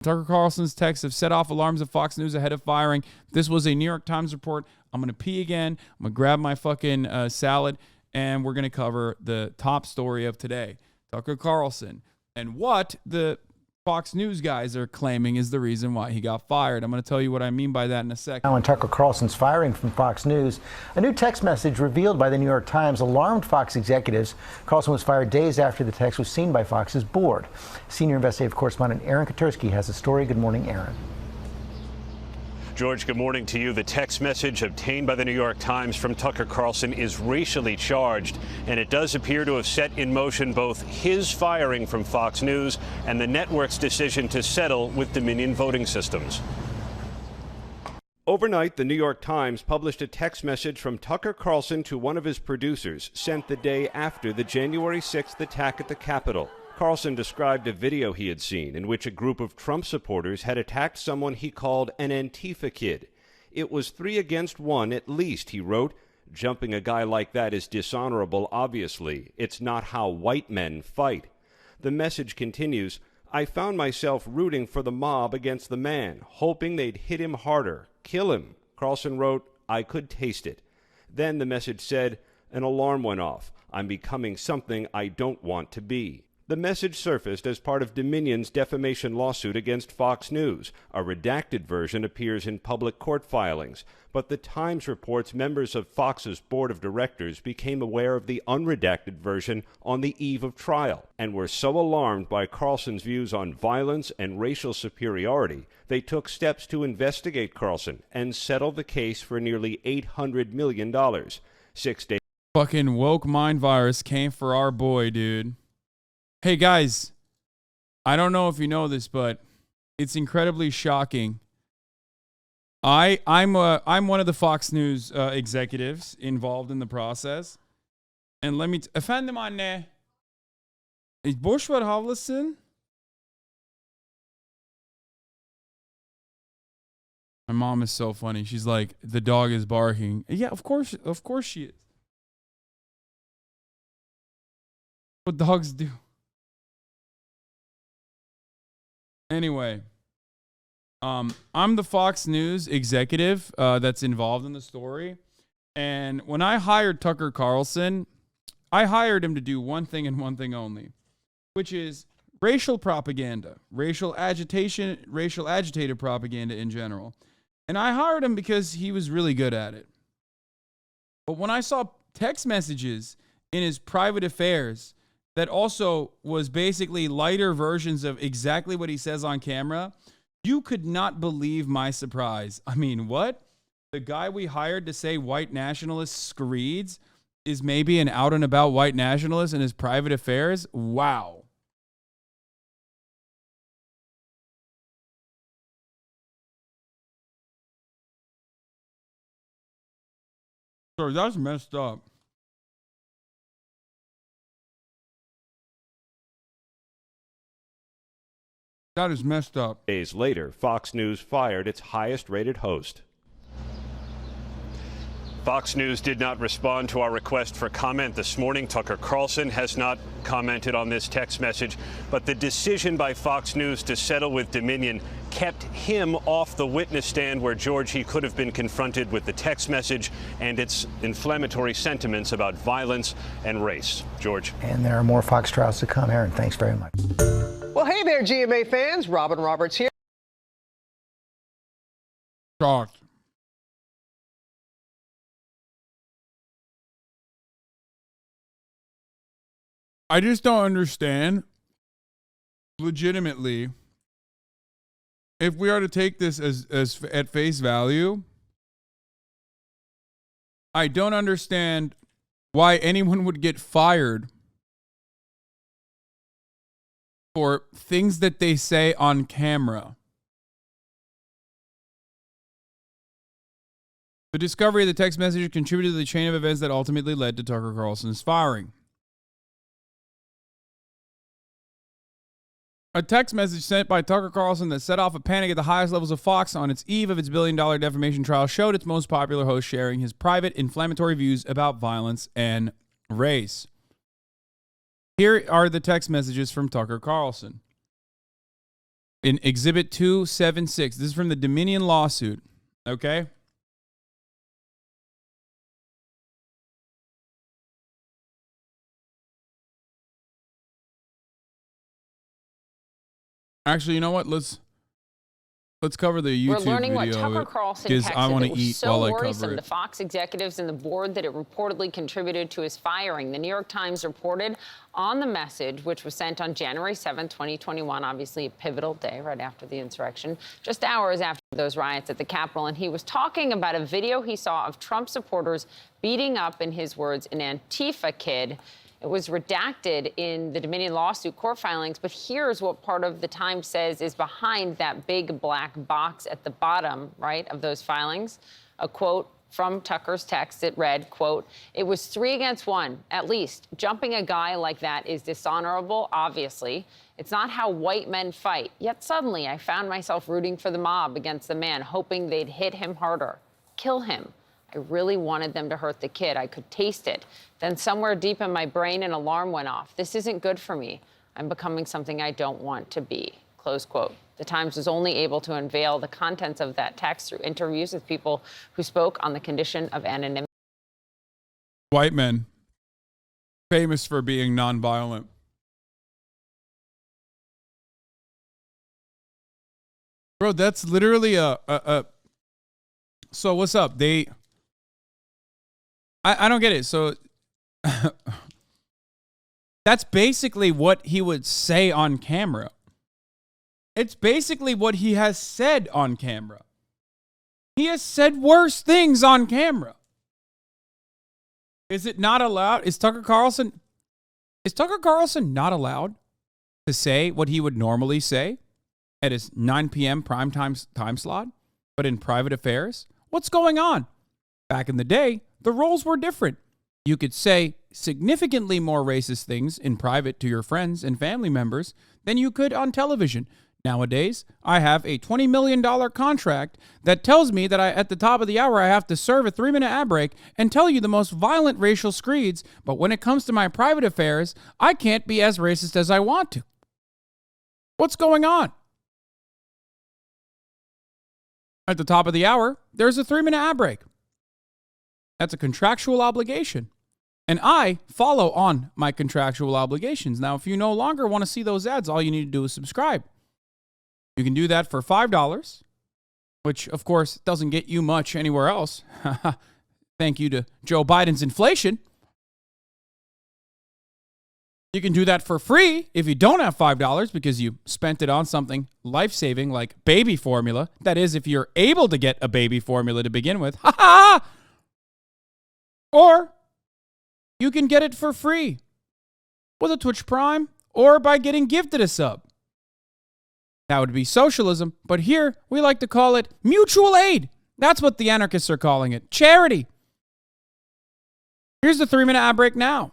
Tucker Carlson's texts have set off alarms of Fox News ahead of firing. This was a New York Times report. I'm going to pee again. I'm going to grab my fucking salad, and we're going to cover the top story of today. Tucker Carlson. And what the Fox News guys are claiming is the reason why he got fired. I'm going to tell you what I mean by that in a second. Now, on Tucker Carlson's firing from Fox News, a new text message revealed by the New York Times alarmed Fox executives. Carlson was fired days after the text was seen by Fox's board. Senior investigative correspondent Aaron Katersky has a story. Good morning, Aaron. George, good morning to you. The text message obtained by the New York Times from Tucker Carlson is racially charged, and it does appear to have set in motion both his firing from Fox News and the network's decision to settle with Dominion Voting Systems. Overnight, the New York Times published a text message from Tucker Carlson to one of his producers, sent the day after the January 6th attack at the Capitol. Carlson described a video he had seen in which a group of Trump supporters had attacked someone he called an Antifa kid. It was 3 against 1 at least, he wrote. Jumping a guy like that is dishonorable, obviously. It's not how white men fight. The message continues, I found myself rooting for the mob against the man, hoping they'd hit him harder, kill him. Carlson wrote, I could taste it. Then the message said, an alarm went off. I'm becoming something I don't want to be. The message surfaced as part of Dominion's defamation lawsuit against Fox News. A redacted version appears in public court filings, but the Times reports members of Fox's board of directors became aware of the unredacted version on the eve of trial and were so alarmed by Carlson's views on violence and racial superiority, they took steps to investigate Carlson and settle the case for nearly $800 million. 6 days. Fucking woke mind virus came for our boy, dude. Hey guys, I don't know if you know this, but it's incredibly shocking. I'm one of the Fox News executives involved in the process, and let me efendim anne. Boş ver havlasın. My mom is so funny. She's like, the dog is barking. Yeah, of course she is. What dogs do. Anyway, I'm the Fox News executive that's involved in the story. And when I hired Tucker Carlson, I hired him to do one thing and one thing only, which is racial propaganda, racial agitated propaganda in general. And I hired him because he was really good at it. But when I saw text messages in his private affairs that also was basically lighter versions of exactly what he says on camera, you could not believe my surprise. I mean, what? The guy we hired to say white nationalist screeds is maybe an out and about white nationalist in his private affairs? Wow. Sorry, that's messed up. That is messed up. Days later, Fox News fired its highest-rated host. Fox News did not respond to our request for comment this morning. Tucker Carlson has not commented on this text message, but the decision by Fox News to settle with Dominion kept him off the witness stand where, George, he could have been confronted with the text message and its inflammatory sentiments about violence and race. George. And there are more Fox trials to come. Aaron, thanks very much. Well, hey there, GMA fans. Robin Roberts here. Shocked. I just don't understand, legitimately, if we are to take this as at face value, I don't understand why anyone would get fired for things that they say on camera. The discovery of the text message contributed to the chain of events that ultimately led to Tucker Carlson's firing. A text message sent by Tucker Carlson that set off a panic at the highest levels of Fox on its eve of its billion-dollar defamation trial showed its most popular host sharing his private, inflammatory views about violence and race. Here are the text messages from Tucker Carlson. in Exhibit 276. This is from the Dominion lawsuit, okay? Actually, you know what? Let's cover the YouTube We're learning video what Tucker of it, Carlson because texted I want that to was eat so while I worrisome cover to it. Fox executives and the board that it reportedly contributed to his firing. The New York Times reported on the message, which was sent on January 7, 2021, obviously a pivotal day right after the insurrection, just hours after those riots at the Capitol. And he was talking about a video he saw of Trump supporters beating up, in his words, an Antifa kid. It was redacted in the Dominion lawsuit court filings, but here's what part of the Times says is behind that big black box at the bottom, right, of those filings. A quote from Tucker's text, it read, quote, "It was 3 against 1, at least. Jumping a guy like that is dishonorable, obviously. It's not how white men fight. Yet suddenly I found myself rooting for the mob against the man, hoping they'd hit him harder, kill him. I really wanted them to hurt the kid. I could taste it. Then somewhere deep in my brain, an alarm went off. This isn't good for me. I'm becoming something I don't want to be." Close quote. The Times was only able to unveil the contents of that text through interviews with people who spoke on the condition of anonymity. White men, famous for being nonviolent. Bro, that's literally so what's up? I don't get it. So that's basically what he would say on camera. It's basically what he has said on camera. He has said worse things on camera. Is it not allowed? Is Tucker Carlson not allowed to say what he would normally say at his 9 p.m. prime time slot, but in private affairs? What's going on? Back in the day, the roles were different. You could say significantly more racist things in private to your friends and family members than you could on television. Nowadays, I have a $20 million contract that tells me that at the top of the hour I have to serve a 3-minute ad break and tell you the most violent racial screeds, but when it comes to my private affairs, I can't be as racist as I want to. What's going on? At the top of the hour, there's a 3-minute ad break. That's a contractual obligation. And I follow on my contractual obligations. Now, if you no longer want to see those ads, all you need to do is subscribe. You can do that for $5, which, of course, doesn't get you much anywhere else. Thank you to Joe Biden's inflation. You can do that for free if you don't have $5 because you spent it on something life-saving like baby formula. That is, if you're able to get a baby formula to begin with. Ha ha! Or you can get it for free with a Twitch Prime or by getting gifted a sub. That would be socialism, but here we like to call it mutual aid. That's what the anarchists are calling it. Charity. Here's the 3-minute ad break now.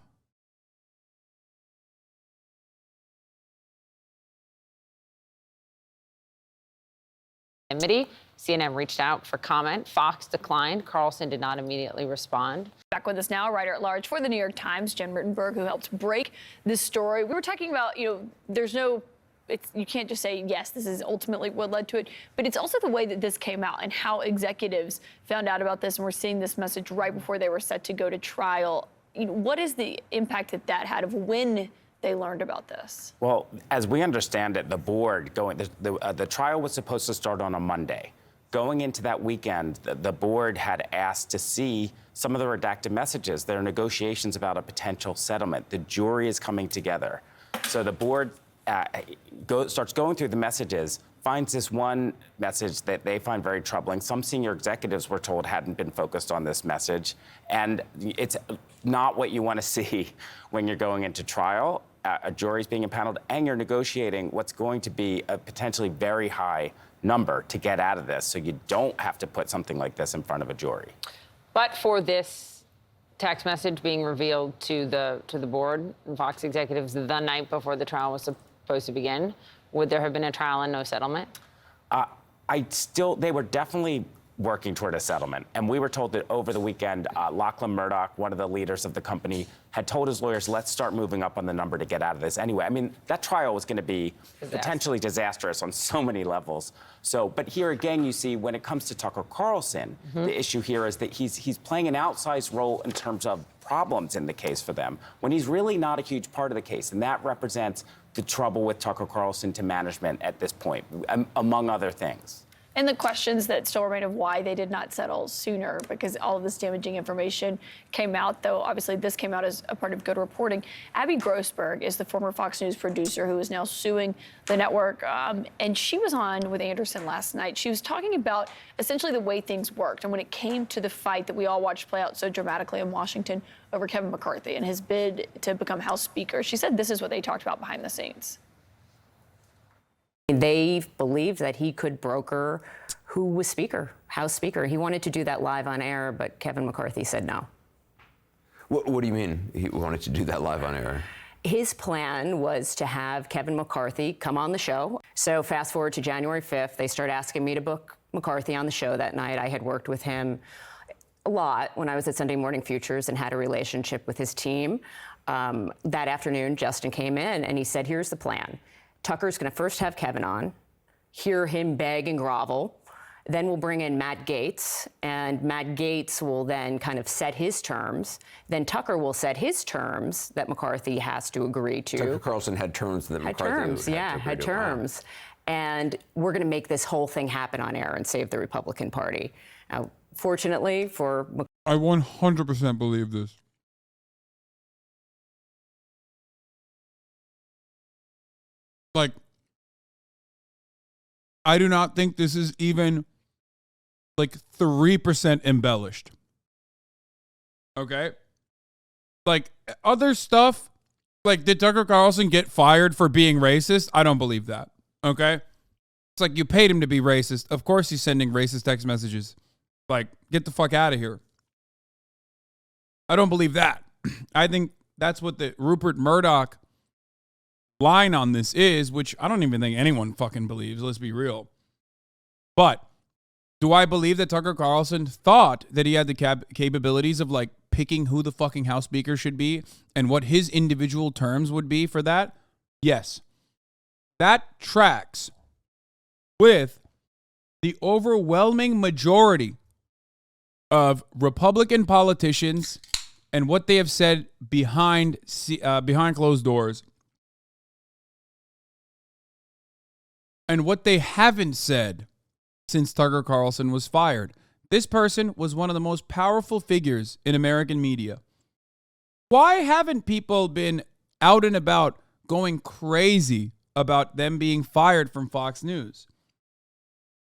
CNN reached out for comment. Fox declined. Carlson did not immediately respond. Back with us now, writer-at-large for the New York Times, Jen Rittenberg, who helped break this story. We were talking about, you can't just say, yes, this is ultimately what led to it, but it's also the way that this came out and how executives found out about this, and we're seeing this message right before they were set to go to trial. What is the impact that had of when they learned about this? Well, as we understand it, the board the trial was supposed to start on a Monday. Going into that weekend, the board had asked to see some of the redacted messages. There are negotiations about a potential settlement. The jury is coming together. So the board starts going through the messages, finds this one message that they find very troubling. Some senior executives were told hadn't been focused on this message. And it's not what you want to see when you're going into trial. A jury's being impaneled, and you're negotiating what's going to be a potentially very high number to get out of this, so you don't have to put something like this in front of a jury. But for this text message being revealed to the board and Fox executives the night before the trial was supposed to begin, would there have been a trial and no settlement? They were definitely working toward a settlement. And we were told that over the weekend, Lachlan Murdoch, one of the leaders of the company, had told his lawyers, let's start moving up on the number to get out of this anyway. I mean, that trial was going to be potentially disastrous on so many levels. So, but here again, you see, when it comes to Tucker Carlson, the issue here is that he's playing an outsized role in terms of problems in the case for them, when he's really not a huge part of the case. And that represents the trouble with Tucker Carlson to management at this point, among other things. And the questions that still remain of why they did not settle sooner, because all of this damaging information came out, though obviously this came out as a part of good reporting. Abby Grossberg is the former Fox News producer who is now suing the network, and she was on with Anderson last night. She was talking about essentially the way things worked, and when it came to the fight that we all watched play out so dramatically in Washington over Kevin McCarthy and his bid to become House Speaker, she said this is what they talked about behind the scenes. They believed that he could broker who was Speaker, House Speaker. He wanted to do that live on air, but Kevin McCarthy said no. What do you mean he wanted to do that live on air? His plan was to have Kevin McCarthy come on the show. So fast forward to January 5th, they start asking me to book McCarthy on the show that night. I had worked with him a lot when I was at Sunday Morning Futures and had a relationship with his team. That afternoon, Justin came in and he said, here's the plan. Tucker's going to first have Kevin on, hear him beg and grovel. Then we'll bring in Matt Gaetz, and Matt Gaetz will then kind of set his terms. Then Tucker will set his terms that McCarthy has to agree to. Tucker Carlson had terms that McCarthy had terms. And we're going to make this whole thing happen on air and save the Republican Party. Now, fortunately for I 100% believe this. Like, I do not think this is even like 3% embellished. Okay? Like, other stuff, like, did Tucker Carlson get fired for being racist? I don't believe that. Okay? It's like you paid him to be racist. Of course he's sending racist text messages. Like, get the fuck out of here. I don't believe that. I think that's what the Rupert Murdoch line on this is, which I don't even think anyone fucking believes, let's be real. But do I believe that Tucker Carlson thought that he had the capabilities of like picking who the fucking House Speaker should be and what his individual terms would be for that? Yes. That tracks with the overwhelming majority of Republican politicians and what they have said behind closed doors. And what they haven't said since Tucker Carlson was fired. This person was one of the most powerful figures in American media. Why haven't people been out and about going crazy about them being fired from Fox News?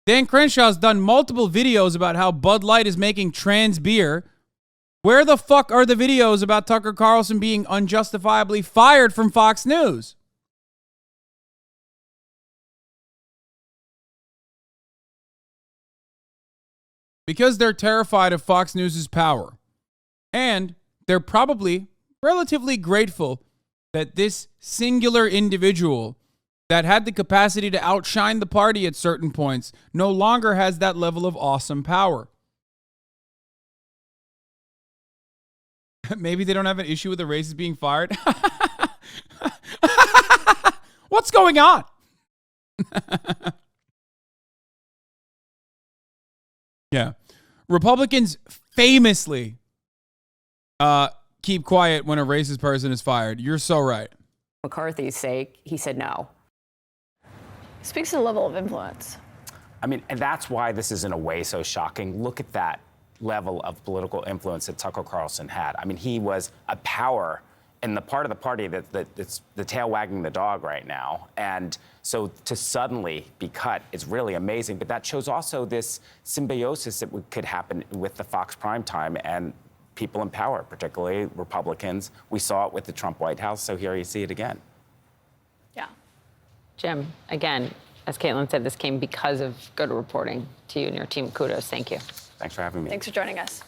Dan Crenshaw's done multiple videos about how Bud Light is making trans beer. Where the fuck are the videos about Tucker Carlson being unjustifiably fired from Fox News? Because they're terrified of Fox News' power. And they're probably relatively grateful that this singular individual that had the capacity to outshine the party at certain points no longer has that level of awesome power. Maybe they don't have an issue with the racist being fired. What's going on? Yeah. Republicans famously keep quiet when a racist person is fired. You're so right. McCarthy's sake, he said no. Speaks to the level of influence. I mean, and that's why this is in a way so shocking. Look at that level of political influence that Tucker Carlson had. I mean, he was a power in the part of the party that's the tail wagging the dog right now. And so to suddenly be cut is really amazing. But that shows also this symbiosis that could happen with the Fox primetime and people in power, particularly Republicans. We saw it with the Trump White House, so here you see it again. Yeah. Jim, again, as Caitlin said, this came because of good reporting to you and your team. Kudos. Thank you. Thanks for having me. Thanks for joining us.